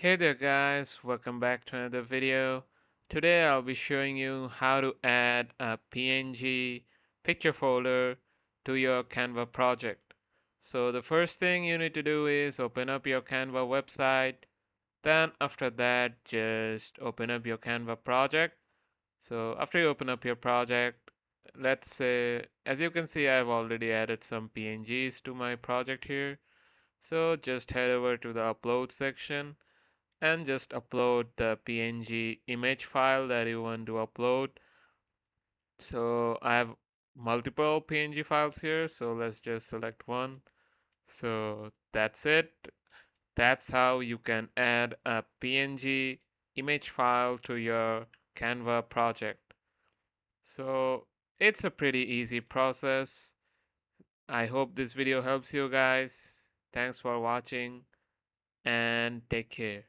Hey there guys, welcome back to another video. Today I'll be showing you how to add a PNG picture folder to your Canva project. So the first thing you need to do is open up your Canva website. Then after that, just open up your Canva project. So after you open up your project, let's say, as you can see, I've already added some PNGs to my project here. So just head over to the upload section and just upload the PNG image file that you want to upload. So I have multiple PNG files here, so let's just select one. So that's it. That's how you can add a PNG image file to your Canva project. So it's a pretty easy process. I hope this video helps you guys. Thanks for watching and take care.